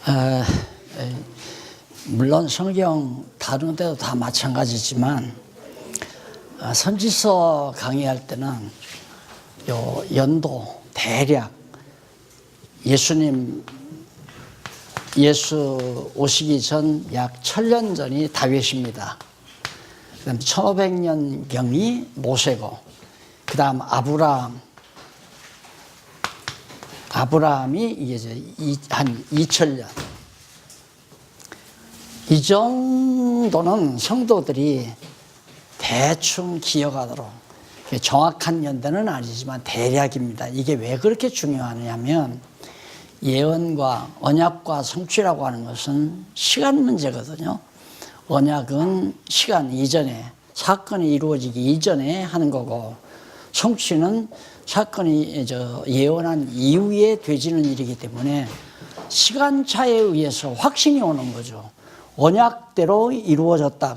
어, 물론 성경 다른 데도 다 마찬가지지만 선지서 강의할 때는 요 연도 대략 예수 오시기 전 약 1000년 전이 다윗입니다. 그다음 1500년경이 모세고, 그다음 아브라함이 이제 한 2000년. 이 정도는 성도들이 대충 기억하도록, 정확한 연대는 아니지만 대략입니다. 이게 왜 그렇게 중요하냐면 예언과 언약과 성취라고 하는 것은 시간 문제거든요. 언약은 시간 이전에, 사건이 이루어지기 이전에 하는 거고, 성취는 사건이 예언한 이후에 되지는 일이기 때문에 시간차에 의해서 확신이 오는 거죠. 언약대로 이루어졌다.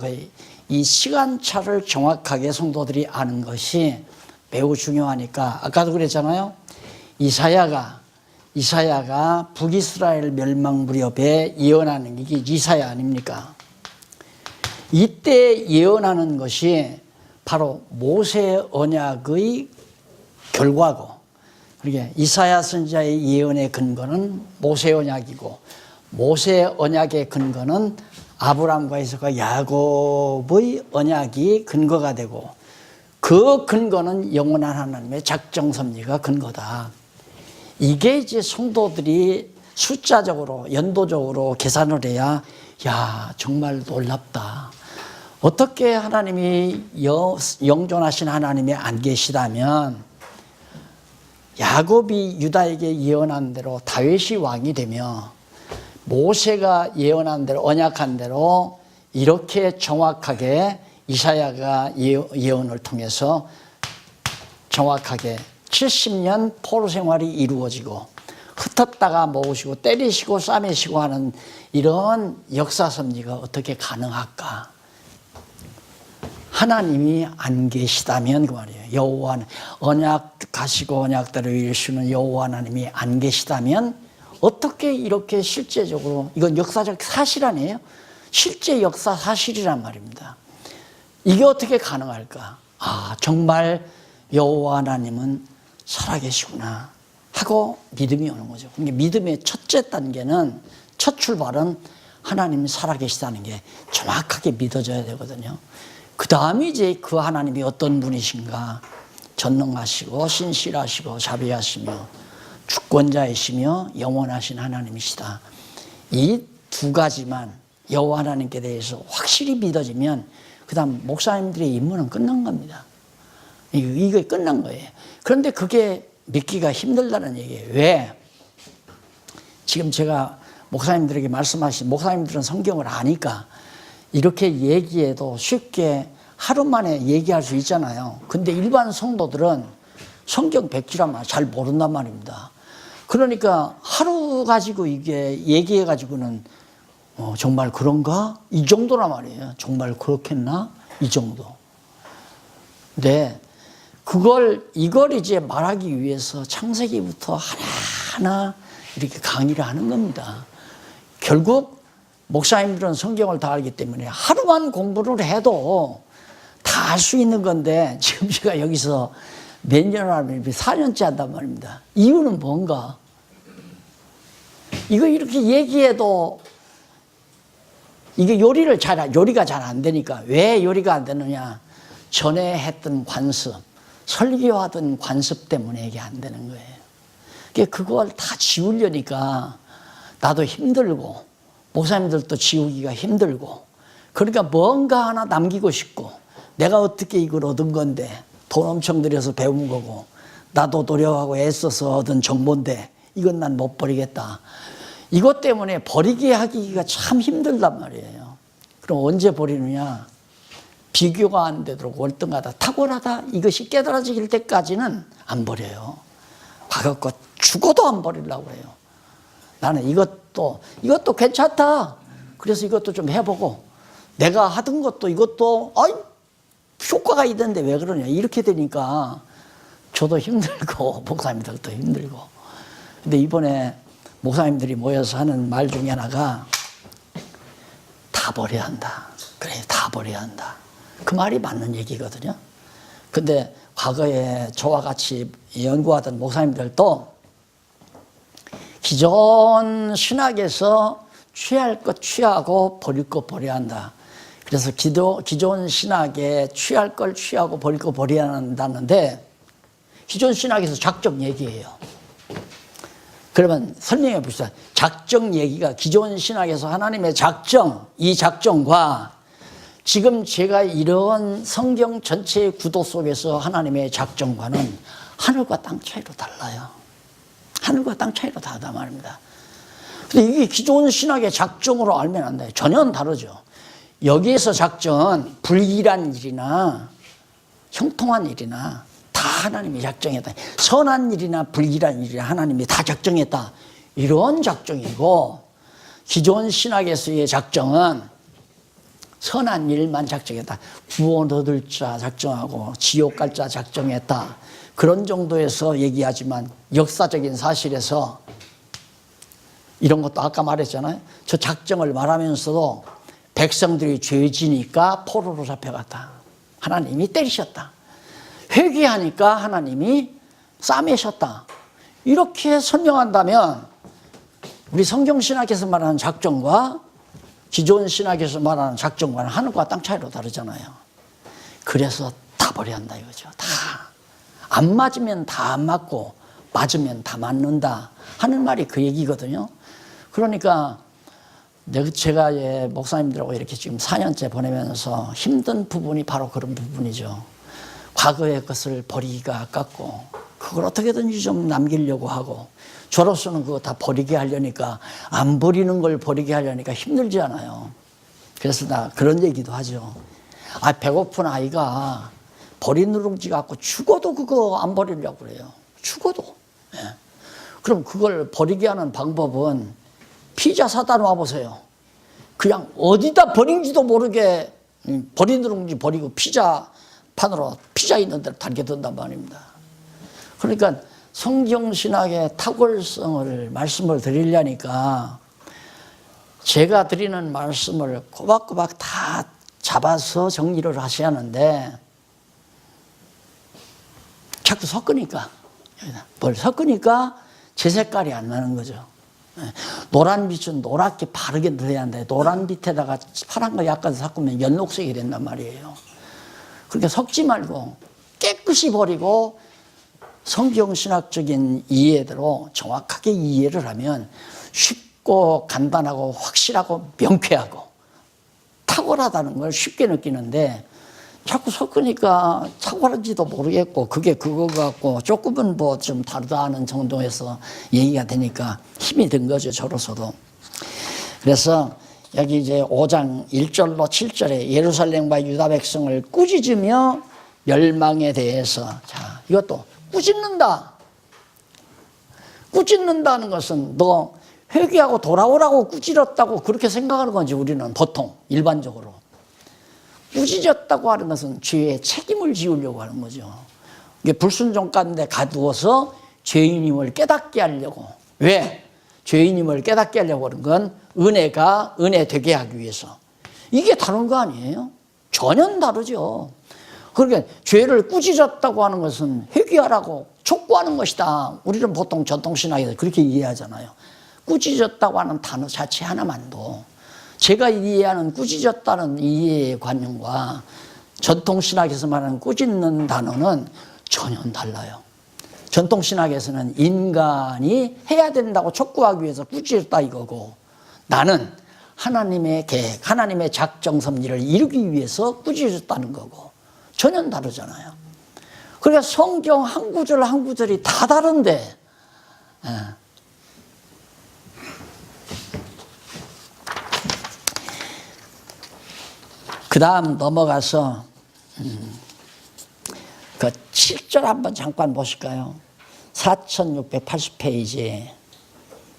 이 시간차를 정확하게 성도들이 아는 것이 매우 중요하니까, 아까도 그랬잖아요. 이사야가 북이스라엘 멸망 무렵에 예언하는 게 이사야 아닙니까? 이때 예언하는 것이 바로 모세 언약의 결과고, 그러게 이사야 선지자의 예언의 근거는 모세 언약이고, 모세 언약의 근거는 아브라함과 이삭과 야곱의 언약이 근거가 되고, 그 근거는 영원한 하나님의 작정 섭리가 근거다. 이게 이제 성도들이 숫자적으로 연도적으로 계산을 해야, 야, 정말 놀랍다. 어떻게 하나님이 영존하신 하나님이 안 계시다면 야곱이 유다에게 예언한 대로 다윗이 왕이 되며, 모세가 예언한 대로 언약한 대로 이렇게 정확하게 이사야가 예언을 통해서 정확하게 70년 포로 생활이 이루어지고, 흩었다가 모으시고 때리시고 싸매시고 하는 이런 역사 섭리가 어떻게 가능할까? 하나님이 안 계시다면 그 말이에요. 여호와는 언약 가시고 언약대로 이루시는 여호와 하나님이 안 계시다면 어떻게 이렇게 실제적으로, 이건 역사적 사실 아니에요? 실제 역사 사실이란 말입니다. 이게 어떻게 가능할까? 아, 정말 여호와 하나님은 살아계시구나 하고 믿음이 오는 거죠. 그러니까 믿음의 첫째 단계는, 첫 출발은 하나님이 살아계시다는 게 정확하게 믿어져야 되거든요. 그 다음에 이제 그 하나님이 어떤 분이신가, 전능하시고 신실하시고 자비하시며 주권자이시며 영원하신 하나님이시다. 이 두 가지만 여호와 하나님께 대해서 확실히 믿어지면 그 다음 목사님들의 임무는 끝난 겁니다. 이게 끝난 거예요. 그런데 그게 믿기가 힘들다는 얘기예요. 왜? 지금 제가 목사님들에게 말씀하신, 목사님들은 성경을 아니까 이렇게 얘기해도 쉽게 하루 만에 얘기할 수 있잖아요. 근데 일반 성도들은 성경 백지란 말 잘 모른단 말입니다. 그러니까 하루 가지고 이게 얘기해 가지고는 정말 그런가? 이 정도란 말이에요. 정말 그렇겠나? 이 정도. 근데 이걸 이제 말하기 위해서 창세기부터 하나하나 이렇게 강의를 하는 겁니다. 결국 목사님들은 성경을 다 알기 때문에 하루만 공부를 해도 다 알 수 있는 건데, 지금 제가 여기서 몇 년을 하면 4년째 한단 말입니다. 이유는 뭔가? 이거 이렇게 얘기해도 이게 요리가 잘 안 되니까. 왜 요리가 안 되느냐? 전에 했던 관습, 설교하던 관습 때문에 이게 안 되는 거예요. 그걸 다 지우려니까 나도 힘들고, 목사님들도 지우기가 힘들고, 그러니까 뭔가 하나 남기고 싶고, 내가 어떻게 이걸 얻은 건데, 돈 엄청 들여서 배운 거고, 나도 노력하고 애써서 얻은 정보인데 이건 난 못 버리겠다. 이것 때문에 버리게 하기가 참 힘들단 말이에요. 그럼 언제 버리느냐? 비교가 안 되도록 월등하다, 탁월하다, 이것이 깨달아질 때까지는 안 버려요. 과거 것 죽어도 안 버리려고 해요. 나는 이것도 괜찮다. 그래서 이것도 좀 해보고, 내가 하던 것도 이것도 효과가 있는데 왜 그러냐. 이렇게 되니까 저도 힘들고 목사님들도 힘들고. 근데 이번에 목사님들이 모여서 하는 말 중에 하나가 다 버려야 한다. 그래, 다 버려야 한다. 그 말이 맞는 얘기거든요. 근데 과거에 저와 같이 연구하던 목사님들도 기존 신학에서 취할 것 취하고 버릴 것 버려야 한다. 그래서 기존 신학에 취할 걸 취하고 버릴 거 버려야 한다는데 기존 신학에서 작정 얘기예요. 그러면 설명해 봅시다. 작정 얘기가 기존 신학에서 하나님의 작정, 이 작정과 지금 제가 이런 성경 전체의 구도 속에서 하나님의 작정과는 하늘과 땅 차이로 달라요. 하늘과 땅 차이로 다르단 말입니다. 근데 이게 기존 신학의 작정으로 알면 안 돼요. 전혀 다르죠. 여기에서 작정은 불의란 일이나 형통한 일이나 다 하나님이 작정했다. 선한 일이나 불의란 일이나 하나님이 다 작정했다. 이런 작정이고 기존 신학에서의 작정은 선한 일만 작정했다. 구원 얻을 자 작정하고 지옥 갈 자 작정했다. 그런 정도에서 얘기하지만 역사적인 사실에서 이런 것도 아까 말했잖아요. 저 작정을 말하면서도 백성들이 죄지니까 포로로 잡혀갔다. 하나님이 때리셨다. 회개하니까 하나님이 싸매셨다. 이렇게 설명한다면 우리 성경신학에서 말하는 작정과 기존 신학에서 말하는 작정과는 하늘과 땅 차이로 다르잖아요. 그래서 다 버려야 한다 이거죠. 다. 안 맞으면 다 안 맞고 맞으면 다 맞는다 하는 말이 그 얘기거든요. 그러니까 제가 목사님들하고 이렇게 지금 4년째 보내면서 힘든 부분이 바로 그런 부분이죠. 과거의 것을 버리기가 아깝고 그걸 어떻게든지 좀 남기려고 하고 저로서는 그거 다 버리게 하려니까 안 버리는 걸 버리게 하려니까 힘들지 않아요. 그래서 나 그런 얘기도 하죠. 배고픈 아이가 버린 누룽지 갖고 죽어도 그거 안 버리려고 그래요. 죽어도. 예. 그럼 그걸 버리게 하는 방법은 피자 사다 놔보세요. 그냥 어디다 버린지도 모르게 버린 누룽지 버리고 피자 판으로 피자 있는 데로 달게 된단 말입니다. 그러니까 성경신학의 탁월성을 말씀을 드리려니까 제가 드리는 말씀을 꼬박꼬박 다 잡아서 정리를 하셔야 하는데 자꾸 섞으니까 뭘 섞으니까 제 색깔이 안 나는 거죠. 노란 빛은 노랗게 바르게 넣어야 한다. 노란 빛에다가 파란 거 약간 섞으면 연녹색이 된단 말이에요. 그러니까 섞지 말고 깨끗이 버리고 성경신학적인 이해대로 정확하게 이해를 하면 쉽고 간단하고 확실하고 명쾌하고 탁월하다는 걸 쉽게 느끼는데 자꾸 섞으니까 탁월한지도 모르겠고 그게 그거 같고 조금은 뭐 좀 다르다 하는 정도에서 얘기가 되니까 힘이 든 거죠. 저로서도. 그래서 여기 이제 5장 1절로 7절에 예루살렘과 유다 백성을 꾸짖으며 멸망에 대해서 자 이것도 꾸짖는다. 꾸짖는다는 것은 너 회개하고 돌아오라고 꾸짖었다고 그렇게 생각하는 건지 우리는 보통 일반적으로. 꾸짖었다고 하는 것은 죄의 책임을 지우려고 하는 거죠. 이게 불순종 가운데 가두어서 죄인임을 깨닫게 하려고. 왜? 죄인임을 깨닫게 하려고 하는 건 은혜가 은혜 되게 하기 위해서. 이게 다른 거 아니에요? 전혀 다르죠. 그러니까 죄를 꾸짖었다고 하는 것은 회개하라고 촉구하는 것이다. 우리는 보통 전통신학에서 그렇게 이해하잖아요. 꾸짖었다고 하는 단어 자체 하나만도 제가 이해하는 꾸짖었다는 이해의 관념과 전통신학에서 말하는 꾸짖는 단어는 전혀 달라요. 전통신학에서는 인간이 해야 된다고 촉구하기 위해서 꾸짖었다 이거고 나는 하나님의 계획, 하나님의 작정 섭리를 이루기 위해서 꾸짖었다는 거고 전혀 다르잖아요. 그러니까 성경 한 구절 한 구절이 다 다른데 그 다음 넘어가서 그 7절 한번 잠깐 보실까요? 4680페이지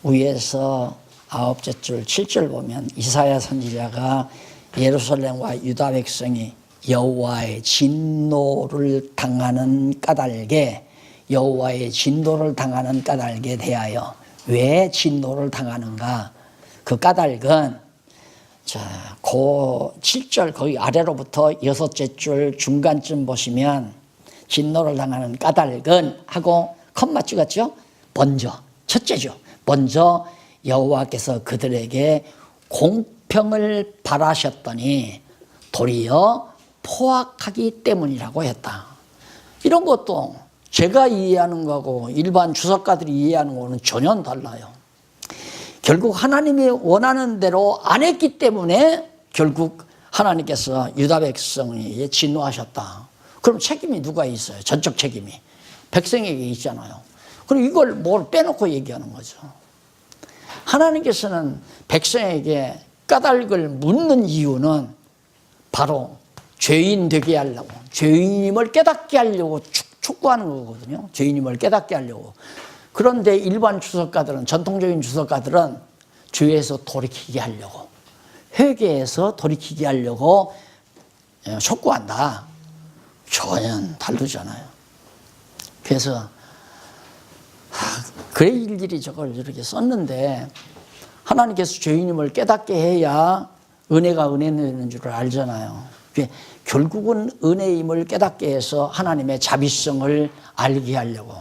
위에서 9째 줄 7절 보면 이사야 선지자가 예루살렘과 유다 백성이 여호와의 진노를 당하는 까닭에 여호와의 진노를 당하는 까닭에 대하여 왜 진노를 당하는가? 그 까닭은 자, 고 7절 거기 아래로부터 6째 줄 중간쯤 보시면 진노를 당하는 까닭은 하고 컴마 찍었죠? 먼저 첫째죠. 먼저 여호와께서 그들에게 공평을 바라셨더니 도리어 포악하기 때문이라고 했다. 이런 것도 제가 이해하는 거하고 일반 주석가들이 이해하는 거는 전혀 달라요. 결국 하나님이 원하는 대로 안 했기 때문에 결국 하나님께서 유다 백성이 진노하셨다. 그럼 책임이 누가 있어요? 전적 책임이. 백성에게 있잖아요. 그럼 이걸 뭘 빼놓고 얘기하는 거죠. 하나님께서는 백성에게 까닭을 묻는 이유는 바로 죄인 되게 하려고, 죄인임을 깨닫게 하려고 촉구하는 거거든요. 죄인임을 깨닫게 하려고. 그런데 일반 주석가들은, 전통적인 주석가들은 죄에서 돌이키게 하려고, 회개해서 돌이키게 하려고 촉구한다. 전혀 다르잖아요. 그래서 그래 일일이 저걸 이렇게 썼는데 하나님께서 죄인임을 깨닫게 해야 은혜가 은혜는 줄 알잖아요. 결국은 은혜임을 깨닫게 해서 하나님의 자비성을 알게 하려고,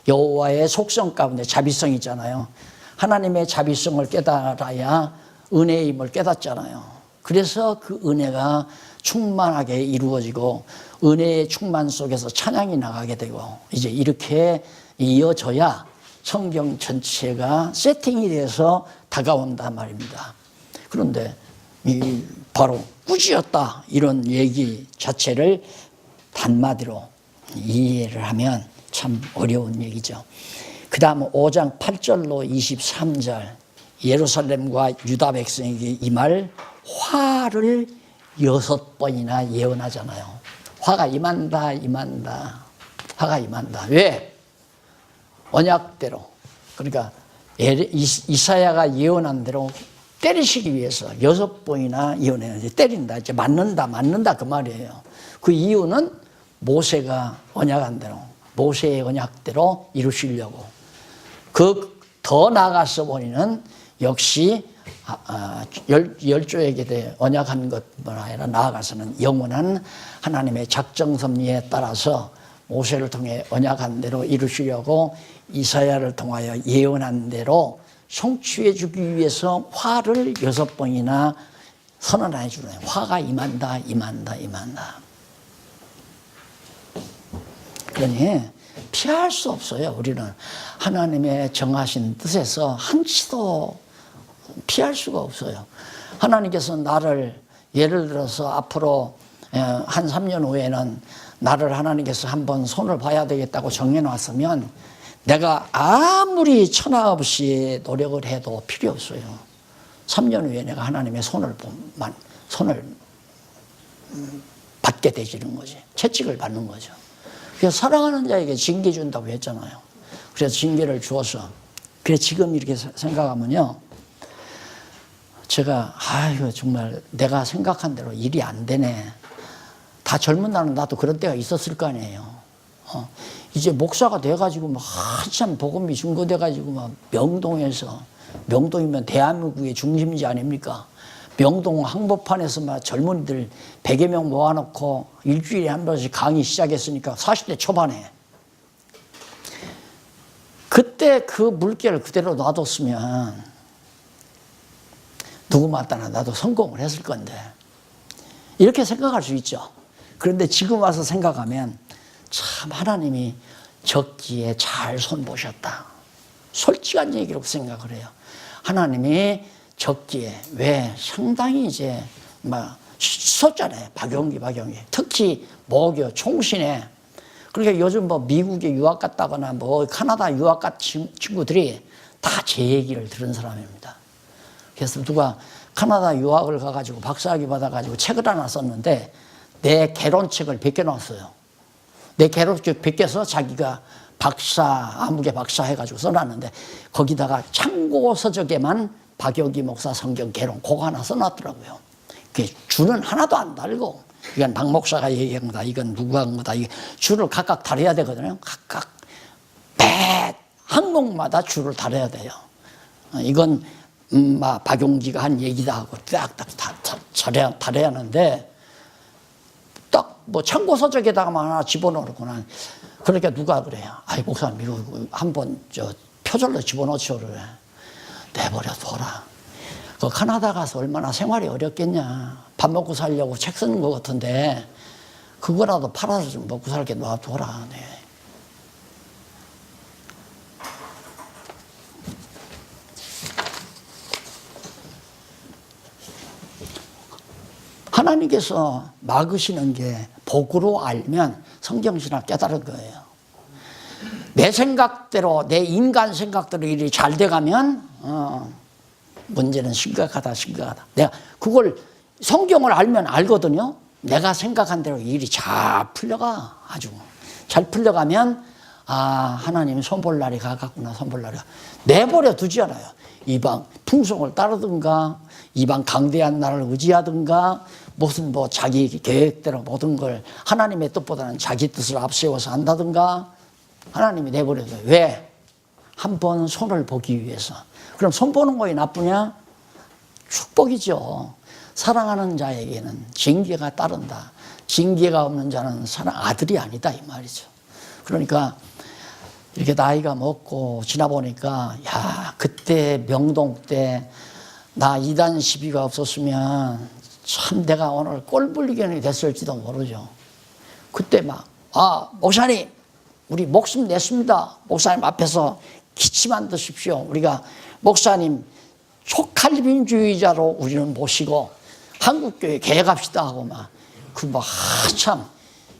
여호와의 속성 가운데 자비성이 있잖아요. 하나님의 자비성을 깨달아야 은혜임을 깨닫잖아요. 그래서 그 은혜가 충만하게 이루어지고 은혜의 충만 속에서 찬양이 나가게 되고 이제 이렇게 이어져야 성경 전체가 세팅이 돼서 다가온단 말입니다. 그런데 이 바로 꾸짖었다 이런 얘기 자체를 단마디로 이해를 하면 참 어려운 얘기죠. 그 다음 5장 8절로 23절 예루살렘과 유다 백성에게 이 말 화를 6번이나 예언하잖아요. 화가 임한다 임한다 화가 임한다. 왜? 언약대로, 그러니까 이사야가 예언한 대로 때리시기 위해서 6번이나 예언해요. 이제 때린다, 이제 맞는다 그 말이에요. 그 이유는 모세가 언약한 대로, 모세의 언약대로 이루시려고. 그 더 나아가서 보니는 역시 열조에게 대해 언약한 것뿐 아니라 나아가서는 영원한 하나님의 작정 섭리에 따라서 모세를 통해 언약한 대로 이루시려고 이사야를 통하여 예언한 대로 성취해 주기 위해서 화를 6번이나 선언해 주는 거예요. 화가 임한다 임한다 임한다. 그러니 피할 수 없어요. 우리는 하나님의 정하신 뜻에서 한치도 피할 수가 없어요. 하나님께서 나를 예를 들어서 앞으로 한 3년 후에는 나를 하나님께서 한번 손을 봐야 되겠다고 정해놨으면 내가 아무리 천하 없이 노력을 해도 필요 없어요. 3년 후에 내가 하나님의 손을 받게 되지는 거지. 채찍을 받는 거죠. 그래서 사랑하는 자에게 징계 준다고 했잖아요. 그래서 징계를 주어서. 그래서 지금 이렇게 생각하면요. 제가 아이고 정말 내가 생각한 대로 일이 안 되네. 다 젊은 날은 나도 그런 때가 있었을 거 아니에요. 이제 목사가 돼가지고 막 한참 복음이 증거돼가지고 막 명동에서, 명동이면 대한민국의 중심지 아닙니까? 명동 항복판에서 막 젊은이들 100여 명 모아놓고 일주일에 한 번씩 강의 시작했으니까 40대 초반에. 그때 그 물결을 그대로 놔뒀으면 누구 맞다나 나도 성공을 했을 건데. 이렇게 생각할 수 있죠. 그런데 지금 와서 생각하면 참 하나님이 적기에 잘 손보셨다. 솔직한 얘기로 생각을 해요. 하나님이 적기에, 왜? 상당히 이제 막 썼잖아요. 박용기. 특히 모교, 총신에. 그러니까 요즘 뭐 미국에 유학 갔다거나 뭐 카나다 유학 간 친구들이 다 제 얘기를 들은 사람입니다. 그래서 누가 카나다 유학을 가가지고 박사학위 받아가지고 책을 하나 썼는데 내 개론책을 베껴놨어요. 내 개론책 베껴서 자기가 아무개 박사 해가지고 써놨는데 거기다가 참고 서적에만 박용기 목사 성경 개론 그거 하나 써놨더라고요. 그게 줄은 하나도 안 달고 이건 박 목사가 얘기한 거다, 이건 누가 한 거다, 이게 줄을 각각 달아야 되거든요. 각각 매 항목마다 줄을 달아야 돼요. 이건 박용기가 한 얘기다 하고 딱딱 잘해야 하는데 딱 뭐 참고서적에다가만 하나 집어넣으구나. 그러니까 누가 그래요. 아이 목사님 이거 한번 표절로 집어넣죠 그래. 내버려 둬라. 그 캐나다 가서 얼마나 생활이 어렵겠냐. 밥 먹고 살려고 책 쓰는 것 같은데 그거라도 팔아서 좀 먹고 살게 놔둬라. 네. 하나님께서 막으시는 게 복으로 알면 성경신학 깨달은 거예요. 내 생각대로 내 인간 생각대로 일이 잘 돼가면 문제는 심각하다. 내가 그걸 성경을 알면 알거든요. 내가 생각한 대로 일이 잘 풀려가. 아주 잘 풀려가면 하나님 손볼 날이 가깝구나. 손볼 날이 내버려 두지 않아요. 이방 풍속을 따르든가 이방 강대한 나라를 의지하든가 무슨 자기 계획대로 모든 걸 하나님의 뜻보다는 자기 뜻을 앞세워서 한다든가 하나님이 내버려둬요. 왜? 한번 손을 보기 위해서. 그럼 손 보는 거이 나쁘냐? 축복이죠. 사랑하는 자에게는 징계가 따른다. 징계가 없는 자는 아들이 아니다 이 말이죠. 그러니까 이렇게 나이가 먹고 지나보니까 그때 명동 때 나 이단 시비가 없었으면 참 내가 오늘 꼴불견이 됐을지도 모르죠. 그때 목사님 우리 목숨 냈습니다. 목사님 앞에서 기침만 드십시오. 우리가 목사님 초칼빈주의자로 우리는 모시고 한국교회 개혁합시다 하고 한참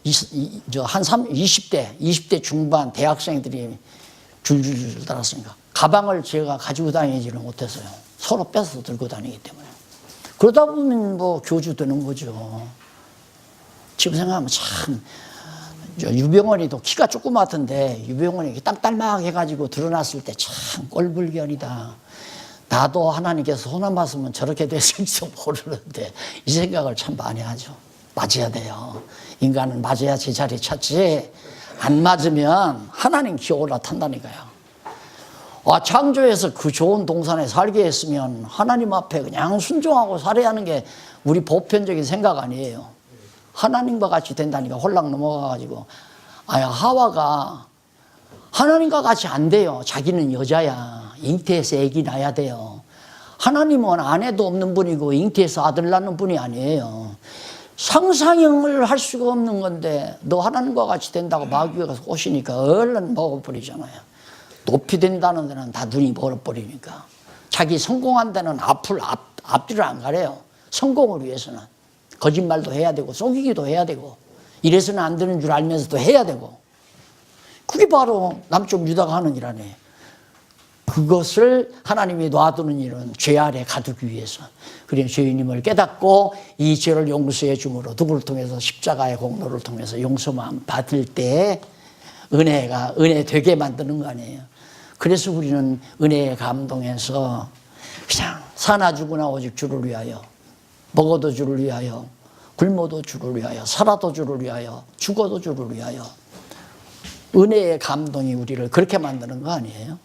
20대 중반 대학생들이 줄줄 달았으니까 가방을 제가 가지고 다니지를 못했어요. 서로 뺏어서 들고 다니기 때문에. 그러다 보면 교주 되는 거죠. 지금 생각하면 참 유병원이도 키가 조그맣던데 유병원이 땅딸막 해가지고 드러났을 때 참 꼴불견이다. 나도 하나님께서 손 안 봤으면 저렇게 됐을지도 모르는데 이 생각을 참 많이 하죠. 맞아야 돼요. 인간은 맞아야 제자리 찾지. 안 맞으면 하나님 기어 올라탄다니까요. 창조해서 그 좋은 동산에 살게 했으면 하나님 앞에 그냥 순종하고 살아야 하는 게 우리 보편적인 생각 아니에요. 하나님과 같이 된다니까 홀랑 넘어가가지고 하와가 하나님과 같이 안 돼요. 자기는 여자야. 잉태해서 애기 낳아야 돼요. 하나님은 아내도 없는 분이고 잉태해서 아들 낳는 분이 아니에요. 상상을 할 수가 없는 건데 너 하나님과 같이 된다고 마귀가 오시니까 얼른 먹어버리잖아요. 높이 된다는 데는 다 눈이 멀어버리니까 자기 성공한 데는 앞뒤를 안 가려요. 성공을 위해서는 거짓말도 해야 되고 속이기도 해야 되고 이래서는 안 되는 줄 알면서도 해야 되고 그게 바로 남쪽 유다가 하는 일 아니에요. 그것을 하나님이 놔두는 일은 죄 아래 가두기 위해서. 그래서 죄인임을 깨닫고 이 죄를 용서해 줌으로 누구를 통해서 십자가의 공로를 통해서 용서만 받을 때 은혜 되게 만드는 거 아니에요. 그래서 우리는 은혜에 감동해서 그냥 사나 죽으나 오직 주를 위하여 먹어도 주를 위하여 굶어도 주를 위하여 살아도 주를 위하여 죽어도 주를 위하여 은혜의 감동이 우리를 그렇게 만드는 거 아니에요?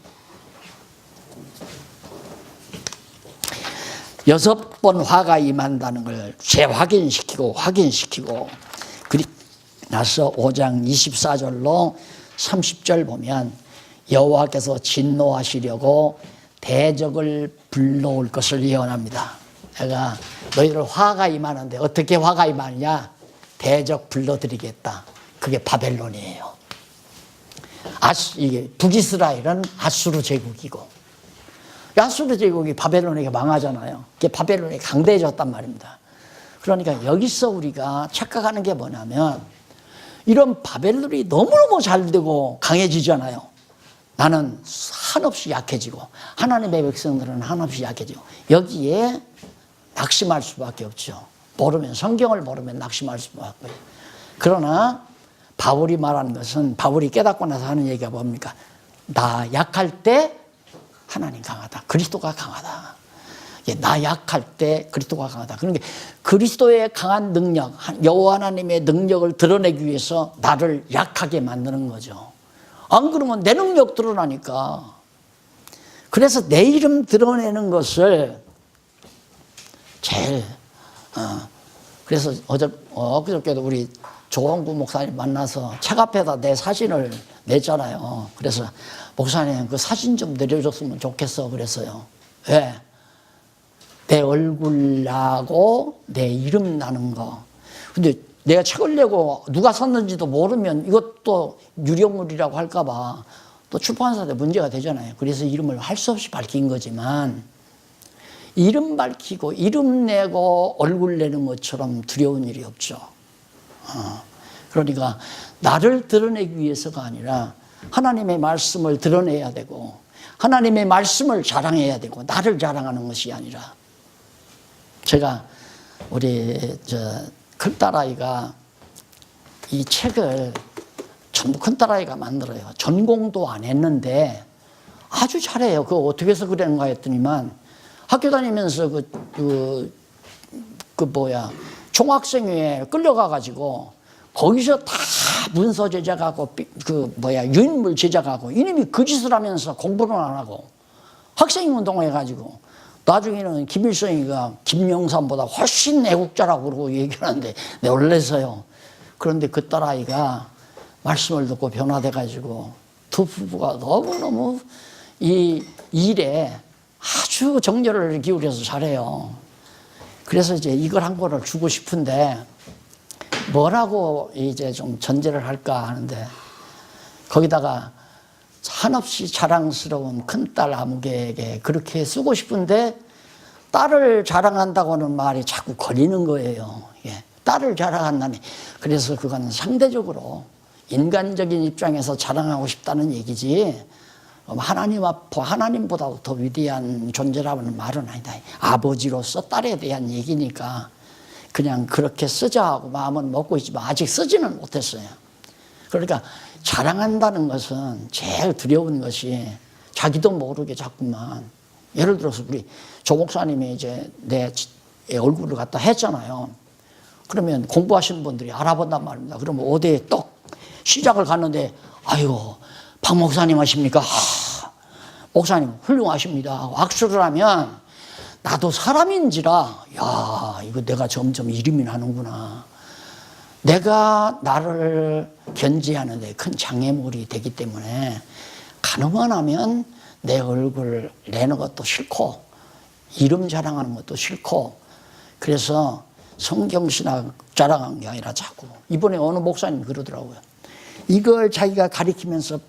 6번 화가 임한다는 걸 재확인시키고 그리 나서 5장 24절로 30절 보면 여호와께서 진노하시려고 대적을 불러올 것을 예언합니다. 내가 너희들 화가 임하는데 어떻게 화가 임하느냐? 대적 불러드리겠다. 그게 바벨론이에요. 이게 북이스라엘은 아수르 제국이고 아수르 제국이 바벨론에게 망하잖아요. 그게 바벨론이 강대해졌단 말입니다. 그러니까 여기서 우리가 착각하는 게 뭐냐면 이런 바벨론이 너무너무 잘 되고 강해지잖아요. 나는 한없이 약해지고 하나님의 백성들은 한없이 약해지고 여기에 낙심할 수밖에 없죠. 성경을 모르면 낙심할 수밖에 없어요. 그러나 바울이 말하는 것은 바울이 깨닫고 나서 하는 얘기가 뭡니까? 나 약할 때 하나님 강하다. 그리스도가 강하다. 나 약할 때 그리스도가 강하다. 그러니까 그리스도의 강한 능력, 여호와 하나님의 능력을 드러내기 위해서 나를 약하게 만드는 거죠. 안 그러면 내 능력 드러나니까. 그래서 내 이름 드러내는 것을 제일 그래서 엊그저께도 우리 조원구 목사님 만나서 책 앞에다 내 사진을 냈잖아요. 그래서 목사님 그 사진 좀 내려줬으면 좋겠어 그랬어요. 왜? 내 얼굴하고 내 이름 나는 거. 근데 내가 책을 내고 누가 썼는지도 모르면 이것도 유령물이라고 할까봐 또 출판사한테 문제가 되잖아요. 그래서 이름을 할 수 없이 밝힌 거지만 이름 밝히고 이름 내고 얼굴 내는 것처럼 두려운 일이 없죠. 그러니까 나를 드러내기 위해서가 아니라 하나님의 말씀을 드러내야 되고 하나님의 말씀을 자랑해야 되고 나를 자랑하는 것이 아니라 제가 우리 큰딸아이가 이 책을 전부 큰딸아이가 만들어요. 전공도 안 했는데 아주 잘해요. 그거 어떻게 해서 그랬는가 했더니만 학교 다니면서 총학생회에 끌려가가지고 거기서 다 문서 제작하고 유인물 제작하고 이놈이 그 짓을 하면서 공부를 안 하고 학생운동을 해가지고 나중에는 김일성이가 김영삼보다 훨씬 애국자라고 그러고 얘기하는데 놀라서요. 그런데 그 딸아이가 말씀을 듣고 변화돼가지고 두 부부가 너무너무 이 일에 아주 정열을 기울여서 잘해요. 그래서 이제 이걸 한 권을 주고 싶은데 뭐라고 이제 좀 전제를 할까 하는데 거기다가 한없이 자랑스러운 큰딸 아무개에게 그렇게 쓰고 싶은데 딸을 자랑한다고는 말이 자꾸 걸리는 거예요. 예. 딸을 자랑한다니. 그래서 그거는 상대적으로 인간적인 입장에서 자랑하고 싶다는 얘기지 하나님보다 더 위대한 존재라는 말은 아니다. 아버지로서 딸에 대한 얘기니까 그냥 그렇게 쓰자 하고 마음은 먹고 있지만 아직 쓰지는 못했어요. 그러니까 자랑한다는 것은 제일 두려운 것이 자기도 모르게 자꾸만 예를 들어서 우리 조 목사님이 이제 내 얼굴을 갖다 했잖아요. 그러면 공부하시는 분들이 알아본단 말입니다. 그러면 어디에 떡 시작을 갔는데 아이고 박 목사님 하십니까? 목사님 훌륭하십니다. 악수를 하면 나도 사람인지라 야 이거 내가 점점 이름이 나는구나. 내가 나를 견지하는 데 큰 장애물이 되기 때문에 가능만 하면 내 얼굴 내는 것도 싫고 이름 자랑하는 것도 싫고 그래서 성경신학 자랑한 게 아니라 자꾸 이번에 어느 목사님 그러더라고요. 이걸 자기가 가리키면서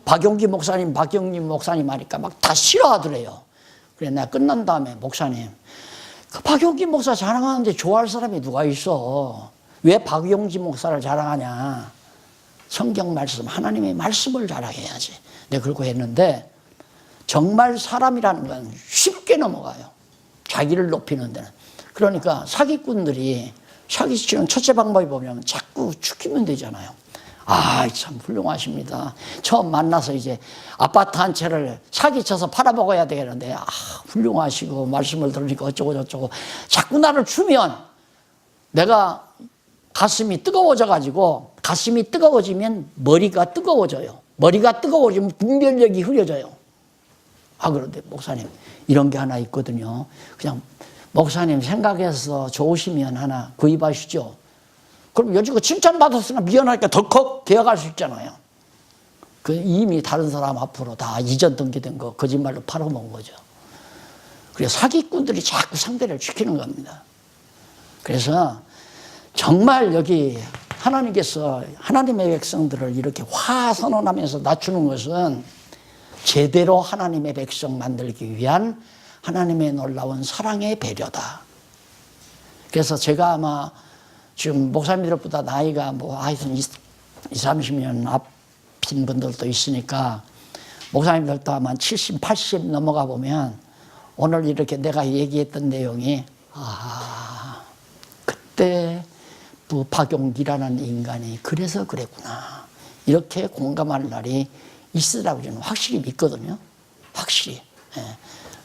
박용기 목사님, 박영림 목사님 하니까 막 다 싫어하더래요. 그래 내가 끝난 다음에 목사님 그 박용기 목사 자랑하는데 좋아할 사람이 누가 있어. 왜 박용기 목사를 자랑하냐. 성경 말씀 하나님의 말씀을 자랑해야지. 내가 그러고 했는데 정말 사람이라는 건 쉽게 넘어가요. 자기를 높이는 데는. 그러니까 사기꾼들이 사기치는 첫째 방법이 보면 자꾸 죽이면 되잖아요. 아, 참 훌륭하십니다. 처음 만나서 이제 아파트 한 채를 사기쳐서 팔아먹어야 되겠는데, 아, 훌륭하시고, 말씀을 들으니까 어쩌고저쩌고. 자꾸 나를 주면 내가 가슴이 뜨거워져가지고, 가슴이 뜨거워지면 머리가 뜨거워져요. 머리가 뜨거워지면 분별력이 흐려져요. 아, 그런데 목사님, 이런 게 하나 있거든요. 그냥 목사님 생각해서 좋으시면 하나 구입하시죠. 그럼 요즘 칭찬받았으니까 미안하니까 덜컥 계약할 수 있잖아요. 그 이미 다른 사람 앞으로 다 이전 등기된 거 거짓말로 팔아먹은 거죠. 그래서 사기꾼들이 자꾸 상대를 지키는 겁니다. 그래서 정말 여기 하나님께서 하나님의 백성들을 이렇게 화선언하면서 낮추는 것은 제대로 하나님의 백성 만들기 위한 하나님의 놀라운 사랑의 배려다. 그래서 제가 아마 지금 목사님들보다 나이가 하여튼 20, 30년 앞인 분들도 있으니까 목사님들도 아마 70, 80 넘어가 보면 오늘 이렇게 내가 얘기했던 내용이 그때 박용기라는 인간이 그래서 그랬구나. 이렇게 공감할 날이 있으라고 저는 확실히 믿거든요. 확실히.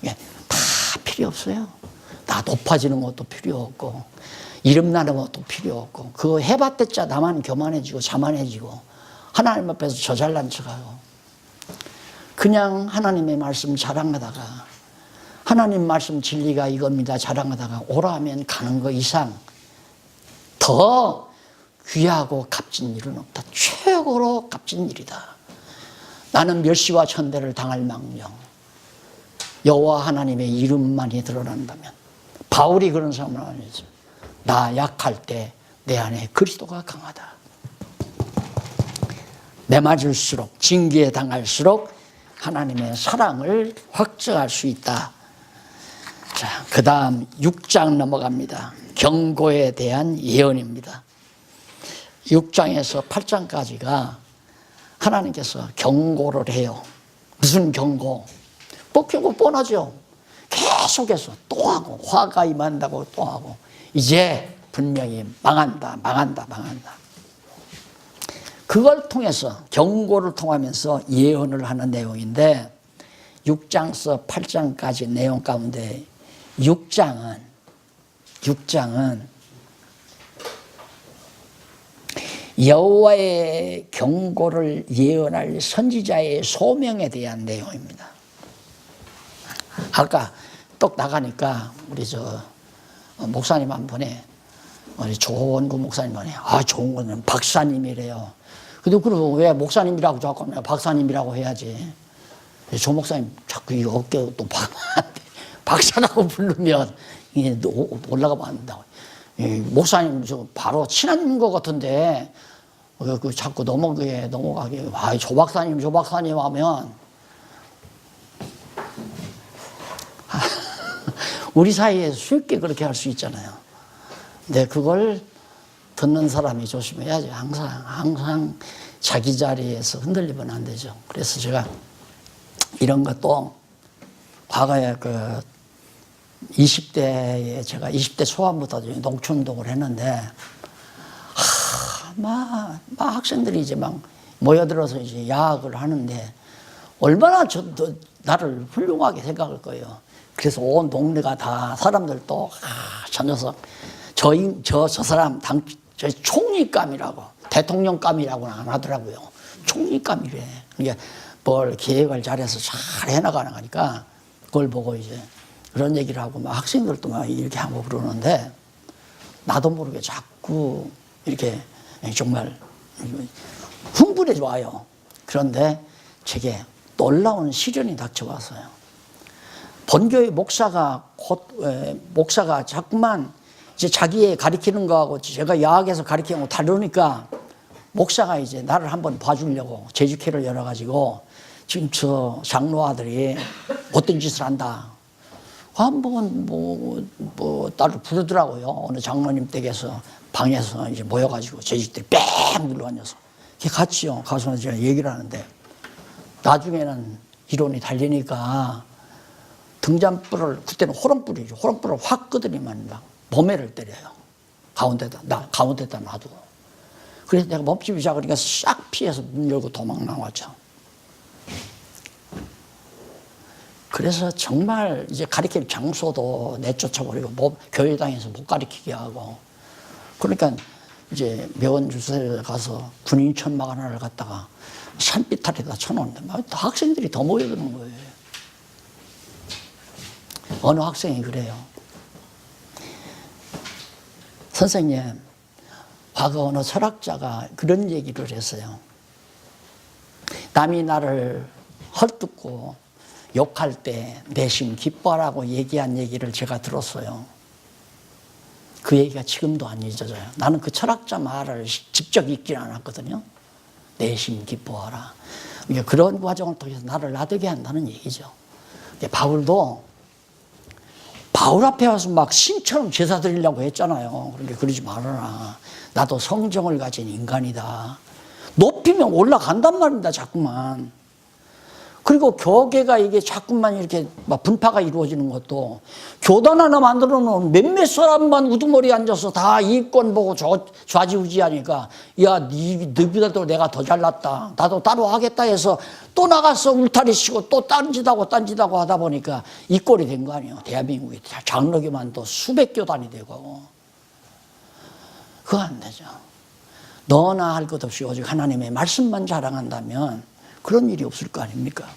예. 다 필요 없어요. 나 높아지는 것도 필요 없고 이름 나는 것도 필요 없고 그거 해봤댔자 나만 교만해지고 자만해지고 하나님 앞에서 저 잘난 척하고 그냥 하나님의 말씀 자랑하다가 하나님 말씀 진리가 이겁니다 자랑하다가 오라 하면 가는 거 이상 더 귀하고 값진 일은 없다. 최고로 값진 일이다. 나는 멸시와 천대를 당할 망정 여호와 하나님의 이름만이 드러난다면 바울이 그런 사람을 아니죠. 나 약할 때 내 안에 그리스도가 강하다. 매 맞을수록 징계에 당할수록 하나님의 사랑을 확증할 수 있다. 자, 그 다음 6장 넘어갑니다. 경고에 대한 예언입니다. 6장에서 8장까지가 하나님께서 경고를 해요. 무슨 경고? 경고 뻔하죠. 계속해서 또 하고 화가 임한다고 또 하고 이제 분명히 망한다. 그걸 통해서 경고를 통하면서 예언을 하는 내용인데 6장서 8장까지 내용 가운데 6장은 여호와의 경고를 예언할 선지자의 소명에 대한 내용입니다. 아까 똑 나가니까 우리 목사님 한 분에 우리 조원구 목사님 분에 좋은 거는 박사님이래요. 근데 그럼 왜 목사님이라고 자꾸 박사님이라고 해야지? 조 목사님 자꾸 이 어깨 또 박사라고 부르면 이게 올라가면 안 된다고. 목사님 바로 친한 것 같은데 자꾸 넘어가게 조 박사님 하면 우리 사이에 쉽게 그렇게 할 수 있잖아요. 근데 그걸 듣는 사람이 조심해야지. 항상 자기 자리에서 흔들리면 안 되죠. 그래서 제가 이런 것도 과거에 20대에 제가 20대 초반부터 농촌운동을 했는데 막 학생들이 이제 막 모여들어서 이제 야학을 하는데 얼마나 나를 훌륭하게 생각할 거예요. 그래서 온 동네가 다 사람들도 저 녀석 저 사람 저 총리감이라고 대통령감이라고는 안 하더라고요. 총리감이래. 이게 뭘 계획을 잘해서 잘 해나가는 거니까 그걸 보고 이제 그런 얘기를 하고 막 학생들도 막 이렇게 하고 그러는데 나도 모르게 자꾸 이렇게 정말 흥분해 와요. 그런데 제게 놀라운 시련이 닥쳐왔어요. 본교의 목사가 자꾸만 이제 자기의 가르치는 거하고 제가 야학에서 가르치는 거 다르니까 목사가 이제 나를 한번 봐주려고 재직회를 열어가지고 지금 저 장로 아들이 못된 짓을 한다. 한번 나를 부르더라고요. 어느 장로님 댁에서 방에서 이제 모여가지고 재직들이 뺑 눌러앉아서 같이요. 가서 제가 얘기를 하는데 나중에는 이론이 달리니까 등잔불을 그때는 호롱불이죠. 호롱불을 확 끄더니만 막 범회를 때려요. 가운데다 놔두고. 그래서 내가 멈추기 시작하니까 싹 피해서 문 열고 도망 나왔죠. 그래서 정말 이제 가르칠 장소도 내쫓아버리고 교회당에서 못 가르치게 하고 그러니까 이제 명원주소에 가서 군인 천막 하나를 갖다가 산비탈에다 쳐놓는데 막 학생들이 더 모여드는 거예요. 어느 학생이 그래요. 선생님, 과거 어느 철학자가 그런 얘기를 했어요. 남이 나를 헐뜯고 욕할 때 내심 기뻐하라고 얘기한 얘기를 제가 들었어요. 그 얘기가 지금도 안 잊어져요. 나는 그 철학자 말을 직접 읽지는 않았거든요. 내심 기뻐하라. 그런 과정을 통해서 나를 나되게 한다는 얘기죠. 바울도 바울 앞에 와서 막 신처럼 제사 드리려고 했잖아요. 그러니까 그러지 말아라. 나도 성정을 가진 인간이다. 높이면 올라간단 말입니다. 자꾸만. 그리고 교계가 이게 자꾸만 이렇게 막 분파가 이루어지는 것도 교단 하나 만들어 놓은 몇몇 사람만 우두머리 앉아서 다 이권 보고 좌지우지하니까 야, 너희들도 내가 더 잘났다. 나도 따로 하겠다 해서 또 나가서 울타리 치고 또 딴짓하고 하다 보니까 이 꼴이 된 거 아니에요. 대한민국이 장로교만 또 수백 교단이 되고. 그거 안 되죠. 너나 할 것 없이 오직 하나님의 말씀만 자랑한다면 그런 일이 없을 거 아닙니까?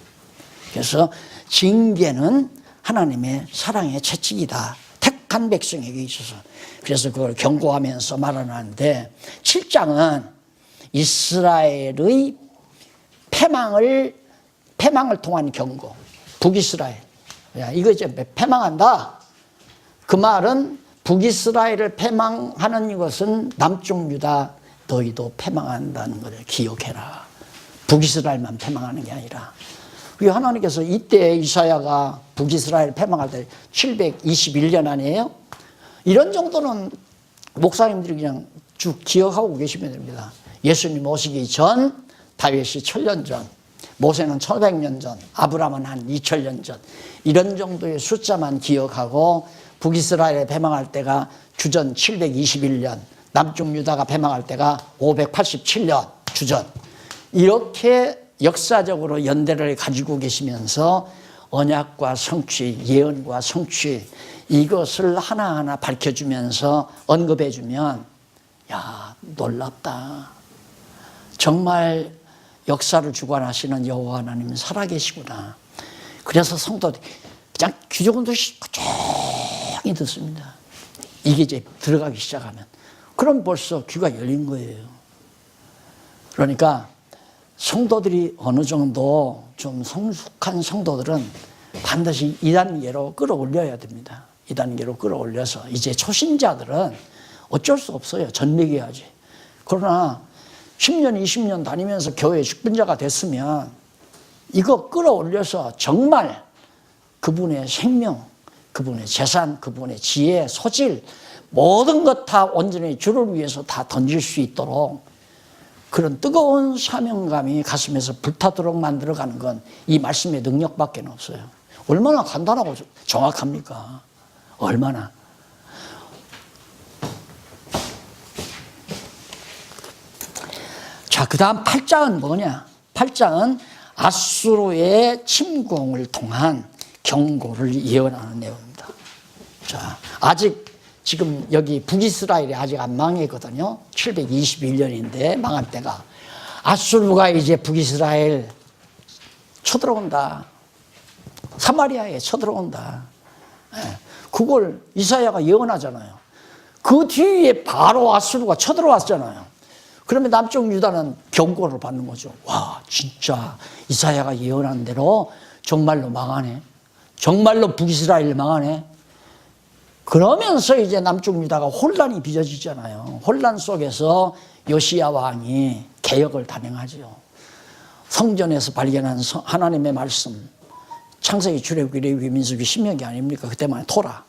그래서 징계는 하나님의 사랑의 채찍이다. 택한 백성에게 있어서. 그래서 그걸 경고하면서 말하는데 7장은 이스라엘의 패망을 통한 경고. 북이스라엘. 야, 이거 이제 패망한다. 그 말은 북이스라엘을 패망하는 이것은 남쪽 유다 너희도 패망한다는 것을 기억해라. 북이스라엘만 패망하는 게 아니라. 하나님께서 이때 이사야가 북이스라엘 패망할 때 721년 아니에요? 이런 정도는 목사님들이 그냥 쭉 기억하고 계시면 됩니다. 예수님 오시기 전, 다윗이 1000년 전, 모세는 1500년 전, 아브라함은 한 2000년 전, 이런 정도의 숫자만 기억하고 북이스라엘에 패망할 때가 주전 721년, 남쪽 유다가 패망할 때가 587년 주전, 이렇게 역사적으로 연대를 가지고 계시면서 언약과 성취, 예언과 성취, 이것을 하나하나 밝혀주면서 언급해주면, 야, 놀랍다. 정말 역사를 주관하시는 여호와 하나님은 살아계시구나. 그래서 성도들이 그냥 귀족은 듯이 조용히 듣습니다. 이게 이제 들어가기 시작하면. 그럼 벌써 귀가 열린 거예요. 그러니까 성도들이 어느 정도 좀 성숙한 성도들은 반드시 2단계로 끌어올려야 됩니다. 2단계로 끌어올려서 이제 초신자들은 어쩔 수 없어요. 전매겨야지. 그러나 10년, 20년 다니면서 교회 직분자가 됐으면 이거 끌어올려서 정말 그분의 생명, 그분의 재산, 그분의 지혜, 소질, 모든 것 다 온전히 주를 위해서 다 던질 수 있도록 그런 뜨거운 사명감이 가슴에서 불타도록 만들어가는 건 이 말씀의 능력밖에 없어요. 얼마나 간단하고 정확합니까? 얼마나. 자, 그 다음 8장은 뭐냐? 8장은 아수르의 침공을 통한 경고를 예언하는 내용입니다. 자, 아직 지금 여기 북이스라엘이 아직 안 망했거든요. 721년인데 망할 때가. 아수르가 이제 북이스라엘 쳐들어온다. 사마리아에 쳐들어온다. 그걸 이사야가 예언하잖아요. 그 뒤에 바로 아수르가 쳐들어왔잖아요. 그러면 남쪽 유다는 경고를 받는 거죠. 와, 진짜 이사야가 예언한 대로 정말로 망하네. 정말로 북이스라엘 망하네. 그러면서 이제 남쪽 유다가 혼란이 빚어지잖아요. 혼란 속에서 요시야 왕이 개혁을 단행하죠. 성전에서 발견한 하나님의 말씀, 창세기, 출애굽기, 레위기, 민수기, 신명기 아닙니까? 그때만 토라.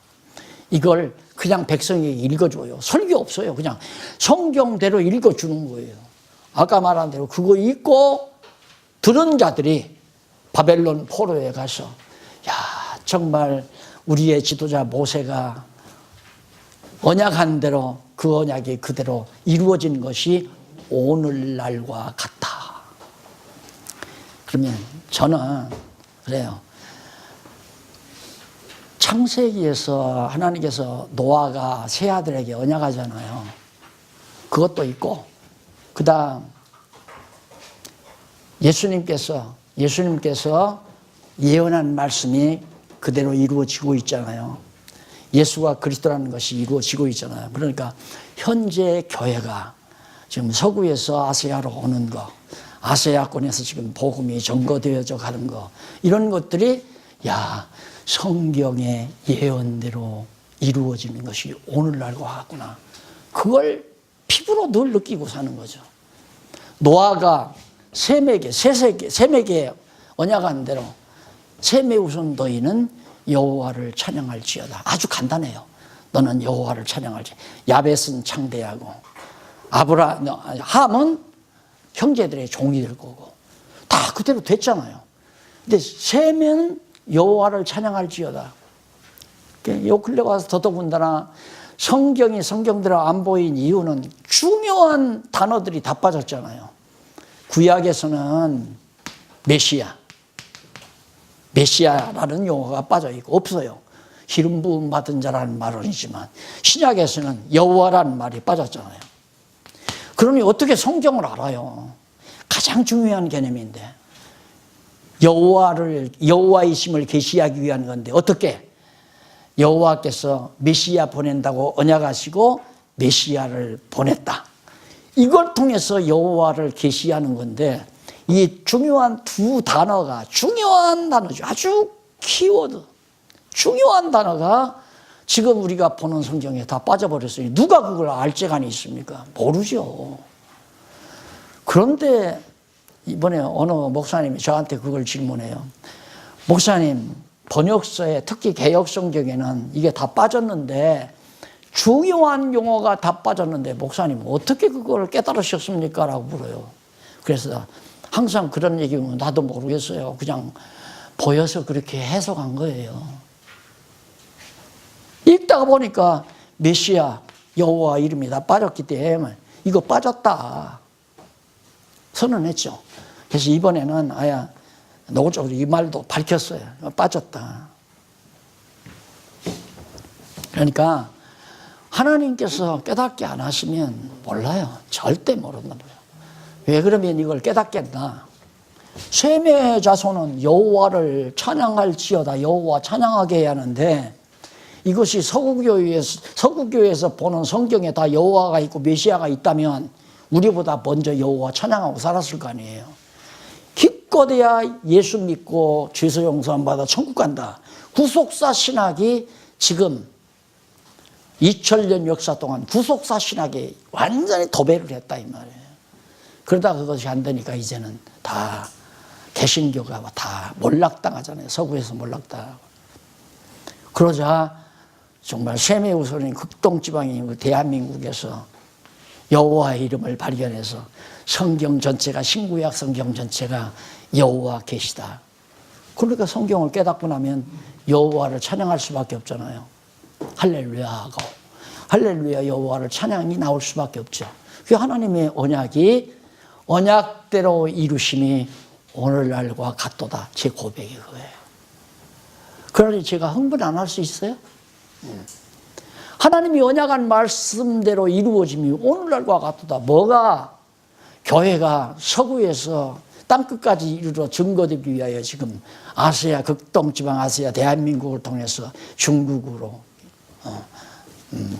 이걸 그냥 백성에게 읽어줘요. 설교 없어요. 그냥 성경대로 읽어주는 거예요. 아까 말한 대로 그거 읽고 들은 자들이 바벨론 포로에 가서, 야, 정말 우리의 지도자 모세가 언약한 대로 그 언약이 그대로 이루어진 것이 오늘날과 같다. 그러면 저는 그래요. 창세기에서 하나님께서 노아가 세 아들에게 언약하잖아요. 그것도 있고, 그 다음 예수님께서 예언한 말씀이 그대로 이루어지고 있잖아요. 예수가 그리스도라는 것이 이루어지고 있잖아요. 그러니까 현재 교회가 지금 서구에서 아시아로 오는 거, 아시아권에서 지금 복음이 전거되어져 가는 거, 이런 것들이 야, 성경의 예언대로 이루어지는 것이 오늘날과 같구나. 그걸 피부로 늘 느끼고 사는 거죠. 노아가 셈에게 언약한 대로 셈의 우선 너희는 여호와를 찬양할지어다. 아주 간단해요. 너는 여호와를 찬양할지. 야벳은 창대하고 함은 형제들의 종이 될 거고 다 그대로 됐잖아요. 근데 셈은 여호와를 찬양할지어다. 요 근래 와서 더더군다나 성경대로 안 보인 이유는 중요한 단어들이 다 빠졌잖아요. 구약에서는 메시아라는 용어가 빠져 있고 없어요. 기름 부음 받은 자라는 말이지만 신약에서는 여호와라는 말이 빠졌잖아요. 그러니 어떻게 성경을 알아요? 가장 중요한 개념인데 여호와이심을 계시하기 위한 건데 어떻게? 여호와께서 메시아 보낸다고 언약하시고 메시아를 보냈다. 이걸 통해서 여호와를 계시하는 건데 이 중요한 두 단어가 중요한 단어죠. 아주 키워드. 중요한 단어가 지금 우리가 보는 성경에 다 빠져버렸어요. 누가 그걸 알 재간이 있습니까? 모르죠. 그런데 이번에 어느 목사님이 저한테 그걸 질문해요. 목사님, 번역서에 특히 개역성경에는 이게 다 빠졌는데 중요한 용어가 다 빠졌는데 목사님 어떻게 그걸 깨달으셨습니까? 라고 물어요. 그래서 항상 그런 얘기면 나도 모르겠어요. 그냥 보여서 그렇게 해석한 거예요. 읽다가 보니까 메시아 여호와 이름이 다 빠졌기 때문에 이거 빠졌다 선언했죠. 그래서 이번에는 아예 노골적으로 이 말도 밝혔어요. 빠졌다. 그러니까 하나님께서 깨닫게 안 하시면 몰라요. 절대 모른단 말이에요. 왜 그러면 이걸 깨닫겠나? 셈의 자손은 여호와를 찬양할지어다. 여호와 찬양하게 해야 하는데 이것이 서구교회에서 보는 성경에 다 여호와가 있고 메시아가 있다면 우리보다 먼저 여호와 찬양하고 살았을 거 아니에요. 기껏해야 예수 믿고 죄서 용서 안 받아 천국 간다. 구속사 신학이 지금 2000년 역사 동안 구속사 신학이 완전히 도배를 했다 이 말이에요. 그러다 그것이 안 되니까 이제는 다 개신교가 다 몰락당하잖아요. 서구에서 몰락당하고. 그러자 정말 셈의 후손인 극동지방인 대한민국에서 여호와의 이름을 발견해서 성경 전체가 신구약 성경 전체가 여호와 계시다. 그러니까 성경을 깨닫고 나면 여호와를 찬양할 수밖에 없잖아요. 할렐루야 하고 할렐루야 여호와를 찬양이 나올 수밖에 없죠. 그 하나님의 언약대로 이루심이 오늘날과 같도다. 제 고백이 그거예요. 그러니 제가 흥분 안 할 수 있어요? 하나님이 언약한 말씀대로 이루어짐이 오늘날과 같도다. 뭐가? 교회가 서구에서 땅끝까지 이르러 증거되기 위하여 지금 아시아, 극동지방 아시아 대한민국을 통해서 중국으로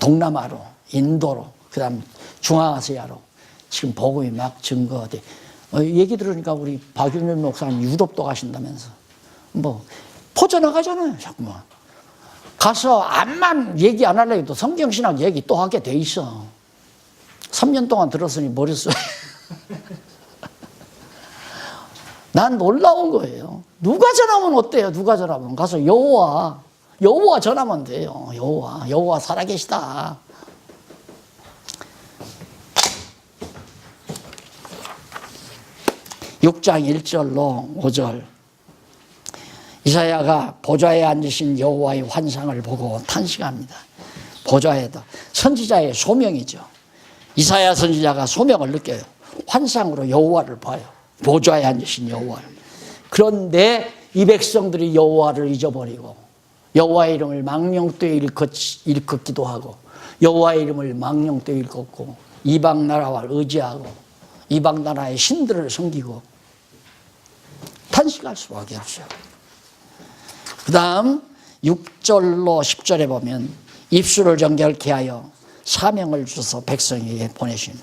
동남아로 인도로 그 다음 중앙아시아로 지금 복음이 막 증거돼. 얘기 들으니까 우리 박윤현 목사님 유럽도 가신다면서 뭐 퍼져나가잖아요. 자꾸만 가서 암만 얘기 안 하려고 해도 성경신학 얘기 또 하게 돼 있어. 3년 동안 들었으니 머릿속에 난 놀라운 거예요. 누가 전하면 어때요? 누가 전하면 가서 여호와 전하면 돼요. 여호와 살아계시다. (6장 1절로 5절) 이사야가 보좌에 앉으신 여호와의 환상을 보고 탄식합니다. 보좌에다 선지자의 소명이죠. 이사야 선지자가 소명을 느껴요. 환상으로 여호와를 봐요. 보좌에 앉으신 여호와를. 그런데 이 백성들이 여호와를 잊어버리고 여호와의 이름을 망령되이 일컫기도 하고 여호와의 이름을 망령되이 일컫고 이방 나라와 의지하고 이방 나라의 신들을 섬기고 탄식할 수밖에 없어요. 그 다음 6절로 10절에 보면 입술을 정결케 하여 사명을 주셔서 백성에게 보내시는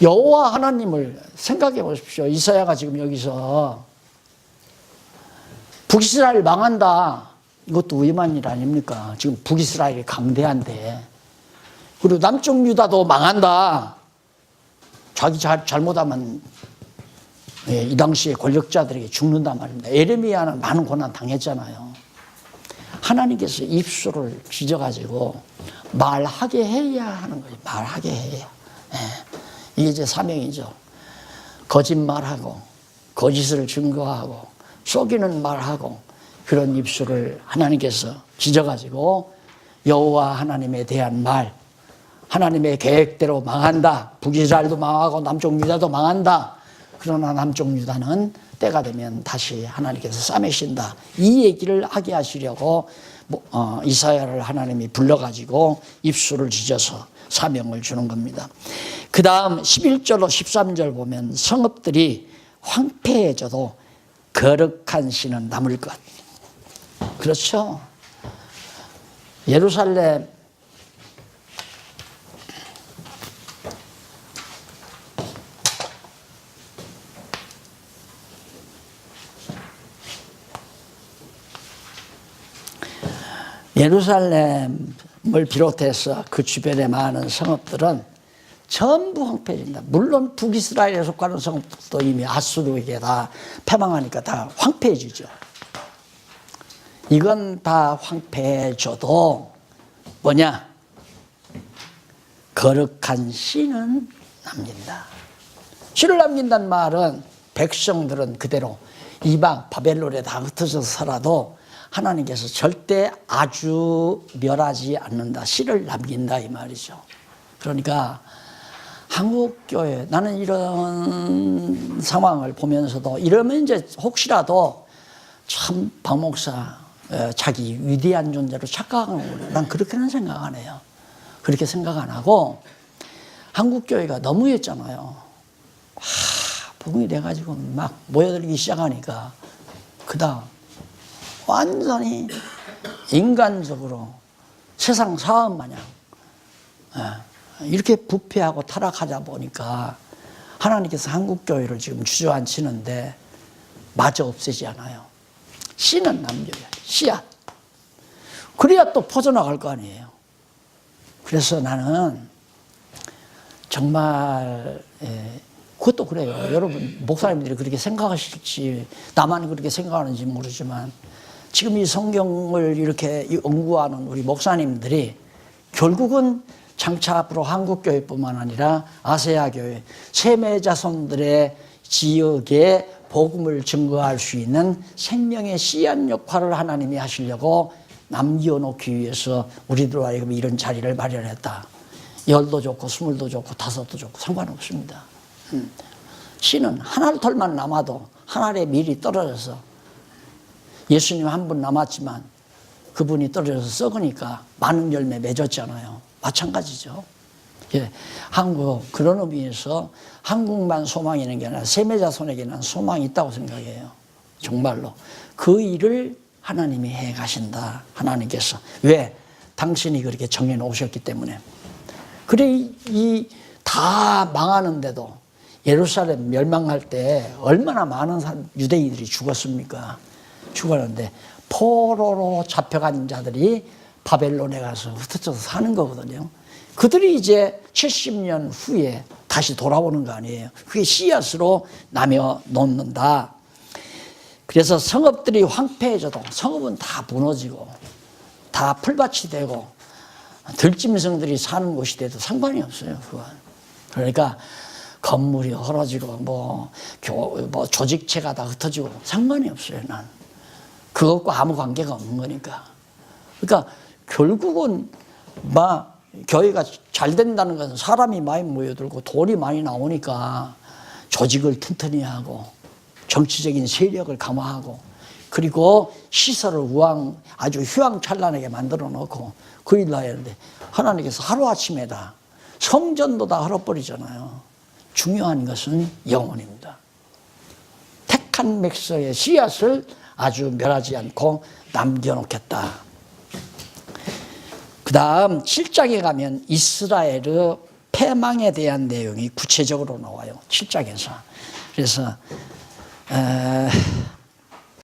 여호와 하나님을 생각해 보십시오. 이사야가 지금 여기서 북이스라엘 망한다. 이것도 위험한 일 아닙니까? 지금 북이스라엘이 강대한데. 그리고 남쪽 유다도 망한다. 자기 잘못하면 이 당시에 권력자들에게 죽는단 말입니다. 에레미야는 많은 고난 당했잖아요. 하나님께서 입술을 빚어가지고 말하게 해야 하는 거예요. 말하게 해야. 이게 이제 사명이죠. 거짓말하고 거짓을 증거하고 속이는 말하고 그런 입술을 하나님께서 빚어가지고 여호와 하나님에 대한 말, 하나님의 계획대로 망한다. 북이스라엘도 망하고 남쪽 유다도 망한다. 그러나 남쪽 유다는 때가 되면 다시 하나님께서 싸매신다. 이 얘기를 하게 하시려고 이사야를 하나님이 불러가지고 입술을 찢어서 사명을 주는 겁니다. 그 다음 11절로 13절 보면 성읍들이 황폐해져도 거룩한 씨는 남을 것. 그렇죠. 예루살렘 예루살렘을 비롯해서 그 주변의 많은 성읍들은 전부 황폐해진다. 물론 북이스라엘에 속하는 성읍도 이미 아수르에게 다 패망하니까 다 황폐해지죠. 이건 다 황폐해져도 뭐냐? 거룩한 씨는 남긴다. 씨를 남긴다는 말은 백성들은 그대로 이방 바벨론에 다 흩어져서 살아도 하나님께서 절대 아주 멸하지 않는다. 씨를 남긴다 이 말이죠. 그러니까 한국교회, 나는 이런 상황을 보면서도 이러면 이제 혹시라도 참 박 목사 자기 위대한 존재로 착각하는 거예요. 난 그렇게는 생각 안 해요. 그렇게 생각 안 하고 한국교회가 너무했잖아요. 붕이 돼가지고 막 모여들기 시작하니까 그 다음 완전히 인간적으로 세상 사업 마냥 이렇게 부패하고 타락하자 보니까 하나님께서 한국교회를 지금 주저앉히는데 마저 없애지 않아요. 씨는 남겨야 씨앗. 그래야 또 퍼져나갈 거 아니에요. 그래서 나는 정말 그것도 그래요. 여러분 목사님들이 그렇게 생각하실지 나만 그렇게 생각하는지 모르지만 지금 이 성경을 이렇게 연구하는 우리 목사님들이 결국은 장차 앞으로 한국교회뿐만 아니라 아세아교회, 세매 자손들의 지역에 복음을 증거할 수 있는 생명의 씨앗 역할을 하나님이 하시려고 남겨놓기 위해서 우리들 하여금 이런 자리를 마련했다. 10도 좋고 20도 좋고 5도 좋고 상관없습니다. 씨는 한 털만 남아도 한 알의 밀이 떨어져서 예수님 한 분 남았지만 그분이 떨어져서 썩으니까 많은 열매 맺었잖아요. 마찬가지죠. 예, 한국 그런 의미에서 한국만 소망이 있는 게 아니라 세매자손에게는 소망이 있다고 생각해요. 정말로 그 일을 하나님이 해 가신다. 하나님께서 왜? 당신이 그렇게 정해 놓으셨기 때문에. 그래 이 다 망하는데도 예루살렘 멸망할 때 얼마나 많은 유대인들이 죽었습니까? 죽었는데 포로로 잡혀간 자들이 바벨론에 가서 흩어져서 사는 거거든요. 그들이 이제 70년 후에 다시 돌아오는 거 아니에요. 그게 씨앗으로 나며 놓는다. 그래서 성읍들이 황폐해져도 성읍은 다 무너지고 다 풀밭이 되고 들짐승들이 사는 곳이 돼도 상관이 없어요. 그건. 그러니까 건물이 헐어지고 뭐 조직체가 다 흩어지고 상관이 없어요. 난 그것과 아무 관계가 없는 거니까. 그러니까 결국은 막 교회가 잘 된다는 것은 사람이 많이 모여들고 돈이 많이 나오니까 조직을 튼튼히 하고 정치적인 세력을 강화하고 그리고 시설을 아주 휘황찬란하게 만들어 놓고 그 일을 해야 하는데 하나님께서 하루아침에 다 성전도 다 헐어버리잖아요. 중요한 것은 영혼입니다. 택한 맥서의 씨앗을 아주 멸하지 않고 남겨놓겠다. 그 다음 7장에 가면 이스라엘의 패망에 대한 내용이 구체적으로 나와요. 7장에서. 그래서